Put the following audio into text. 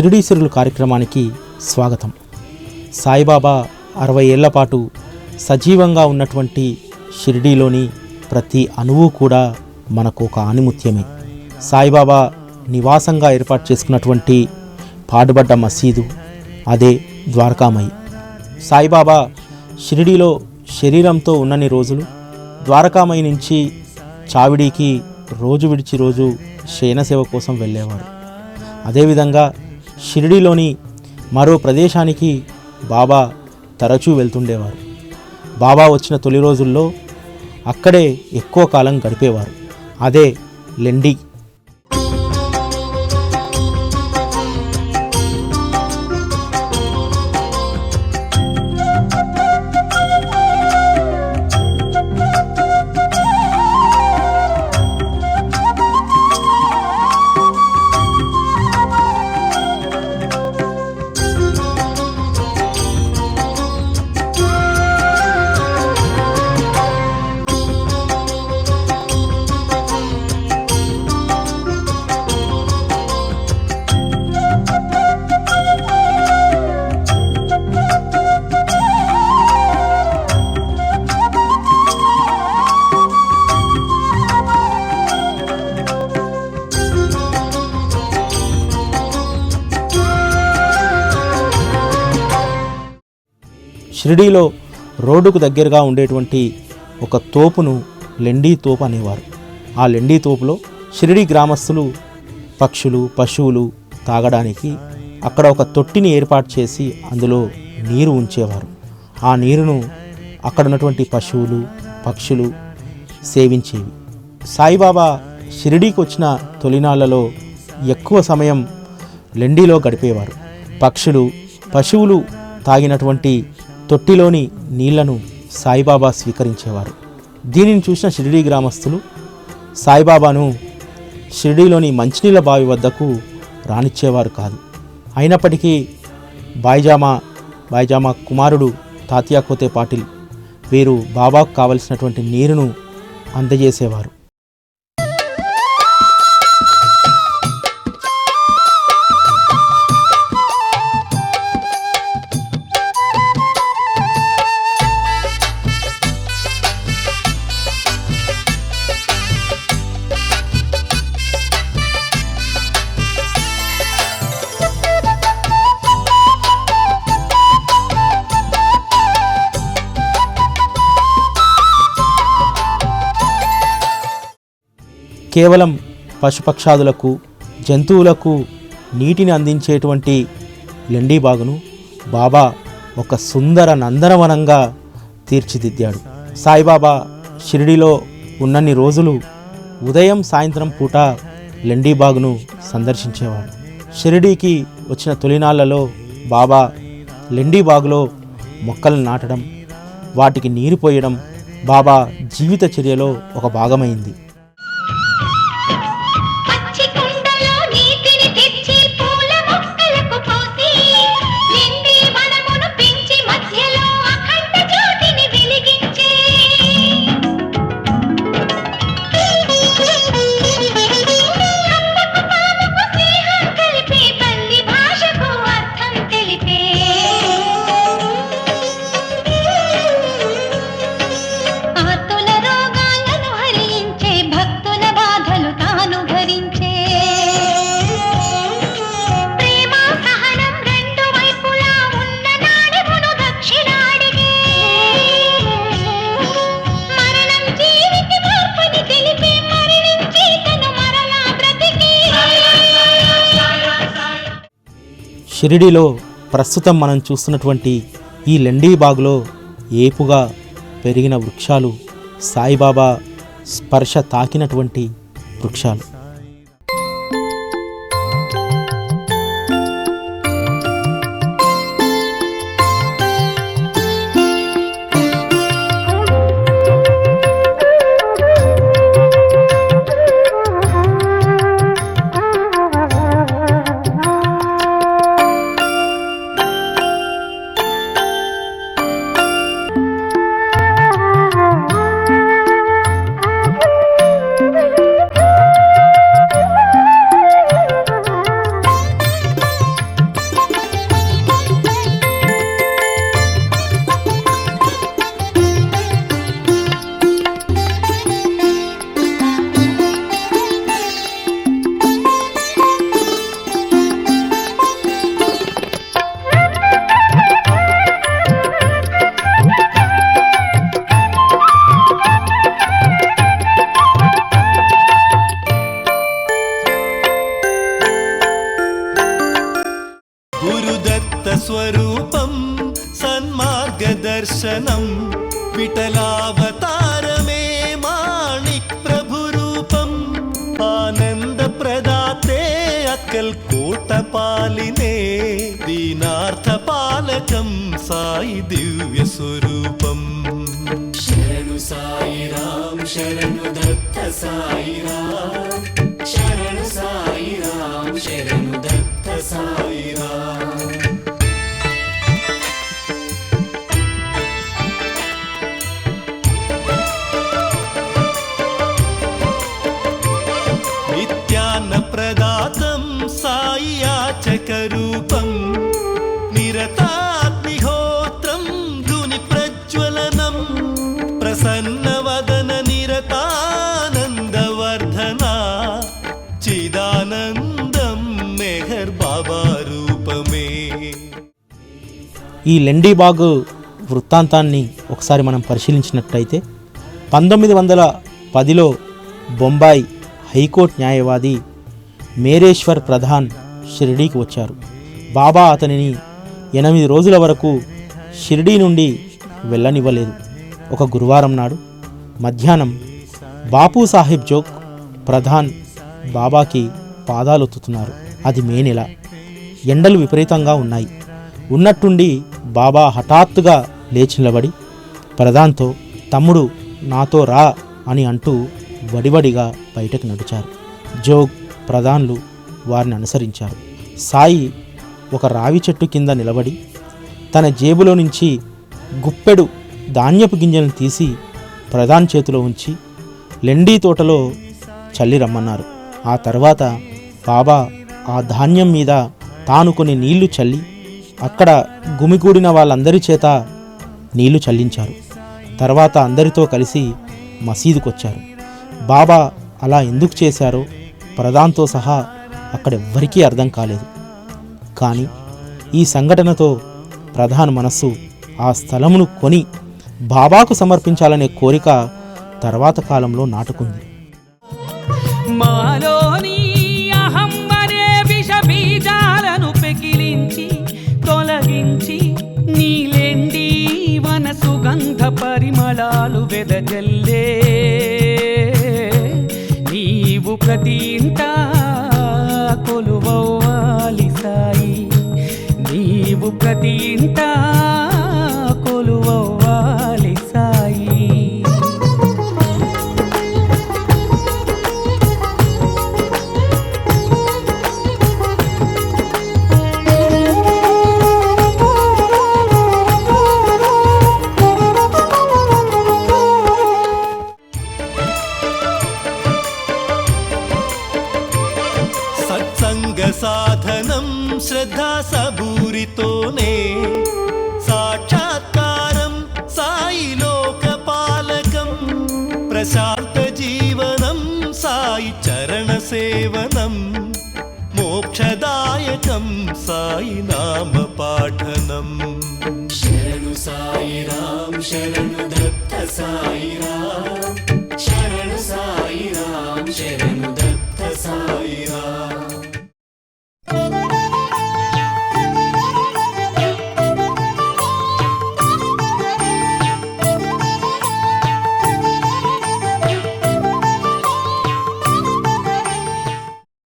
షిరిడీ సిరులు కార్యక్రమానికి స్వాగతం. సాయిబాబా 60 ఏళ్ల పాటు సజీవంగా ఉన్నటువంటి షిరిడీలోని ప్రతి అణువు కూడా మనకు ఒక ఆణిముత్యమే. సాయిబాబా నివాసంగా ఏర్పాటు చేసుకున్నటువంటి పాడుబడ్డ మసీదు అదే ద్వారకామయి. సాయిబాబా షిరిడీలో శరీరంతో ఉన్నన్ని రోజులు ద్వారకామయి నుంచి చావిడికి రోజు విడిచి రోజు శయనసేవ కోసం వెళ్ళేవారు. అదేవిధంగా షిరిడీలోని మరో ప్రదేశానికి బాబా తరచూ వెళ్తుండేవారు. బాబా వచ్చిన తొలి రోజుల్లో అక్కడే ఎక్కువ కాలం గడిపేవారు. అదే లెండి. షిరిడీలో రోడ్డుకు దగ్గరగా ఉండేటువంటి ఒక తోపును లెండి తోపు అనేవారు. ఆ లెండి తోపులో షిరిడీ గ్రామస్తులు పక్షులు, పశువులు తాగడానికి అక్కడ ఒక తొట్టిని ఏర్పాటు చేసి అందులో నీరు ఉంచేవారు. ఆ నీరును అక్కడ ఉన్నటువంటి పశువులు, పక్షులు సేవించేవి. సాయిబాబా షిరిడీకి వచ్చిన తొలినాళ్లలో ఎక్కువ సమయం లెండిలో గడిపేవారు. పక్షులు, పశువులు తాగినటువంటి తొట్టిలోని నీళ్లను సాయిబాబా స్వీకరించేవారు. దీనిని చూసిన షిరిడీ గ్రామస్తులు సాయిబాబాను షిరిడీలోని మంచినీళ్ళ బావి వద్దకు రానిచ్చేవారు కాదు. అయినప్పటికీ బాయిజామా కుమారుడు తాత్యా కోతే పాటిల్ వీరు బాబాకు కావలసినటువంటి నీరును అందజేసేవారు. కేవలం పశుపక్షాదులకు, జంతువులకు నీటిని అందించేటువంటి లెండిబాగును బాబా ఒక సుందర నందనవనంగా తీర్చిదిద్దాడు. సాయిబాబా షిరిడీలో ఉన్నన్ని రోజులు ఉదయం సాయంత్రం పూట లెండిబాగును సందర్శించేవాడు. షిరిడీకి వచ్చిన తొలినాళ్లలో బాబా లెండిబాగులో మొక్కలను నాటడం, వాటికి నీరు పోయడం బాబా జీవిత చర్యలో ఒక భాగమైంది. షిరిడీలో ప్రస్తుతం మనం చూస్తున్నటువంటి ఈ లెండిబాగులో ఏపుగా పెరిగిన వృక్షాలు సాయిబాబా స్పర్శ తాకినటువంటి వృక్షాలు. స్వరూపం సన్మార్గదర్శనం విఠలావతారమే మాణిక్ ప్రభు రూపం ఆనంద ప్రదాతే అక్కల్ కోట పాలినే దీనార్థ పాలకం సాయి దివ్య స్వరూపం శరణు సాయి రామ్ శరణు దత్త సాయి రామ్ శరణు సాయి రామ్ శరణు దత్త సాయి రామ్ నిత్యాన్న ప్రదాతం సాయి యాచక రూపం నిరతాగ్నిహోత్రం ధుని ప్రజ్వలనం ప్రసన్నవదన నిరతానందవర్ధన చిదానందం మెహర్ బాబా రూపమే. ఈ లెండీబాగ్ వృత్తాంతాన్ని ఒకసారి మనం పరిశీలించినట్లయితే 1910లో బొంబాయి హైకోర్టు న్యాయవాది మేరేశ్వర్ ప్రధాన్ షిరిడీకి వచ్చారు. బాబా అతనిని 8 రోజుల వరకు షిరిడీ నుండి వెళ్ళనివ్వలేదు. ఒక గురువారం నాడు మధ్యాహ్నం బాపు సాహెబ్ జోగ్ ప్రధాన్ బాబాకి పాదాలొత్తుతున్నారు. అది మే నెల. ఎండలు విపరీతంగా ఉన్నాయి. ఉన్నట్టుండి బాబా హఠాత్తుగా లేచి నిలబడి ప్రధాన్తో తమ్ముడు నాతో రా అని అంటూ వడివడిగా బయటకు నడిచారు. జోగ్ ప్రధాన్లు వారిని అనుసరించారు. సాయి ఒక రావి చెట్టు కింద నిలబడి తన జేబులో నుంచి గుప్పెడు ధాన్యపు గింజలను తీసి ప్రధాన్ చేతిలో ఉంచి లెండీ తోటలో చల్లి రమ్మన్నారు. ఆ తర్వాత బాబా ఆ ధాన్యం మీద తాను కొన్ని నీళ్లు చల్లి అక్కడ గుమిగూడిన వాళ్ళందరి చేత నీళ్లు చల్లించారు. తర్వాత అందరితో కలిసి మసీదుకొచ్చారు. బాబా అలా ఎందుకు చేశారో ప్రధాన్తో సహా అక్కడెవ్వరికీ అర్థం కాలేదు. కానీ ఈ సంఘటనతో ప్రధాన్ మనస్సు ఆ స్థలమును కొని బాబాకు సమర్పించాలనే కోరిక తర్వాత కాలంలో నాటుకుంది. మాలోని అహంబరే విష బీజాలను పెకిలించి తొలగించి నీలెండి వన సుగంధ పరిమళాలు వెదజల్లే నీవు ప్రతి ఇంటా కొలువవ్వాలి సాయి నీవు ప్రతి ఇంటా కొలువవ్వాలి సాయి. సత్సంగ సాధనం శ్రద్ధా సబూరితోనే సాక్షాత్కారం సాయి లోకపాలకం ప్రశాంత జీవనం సాయి చరణ సేవనం మోక్షదాయకం సాయి నామ పాఠనం శరణు సాయి రామ్ శరణు దత్త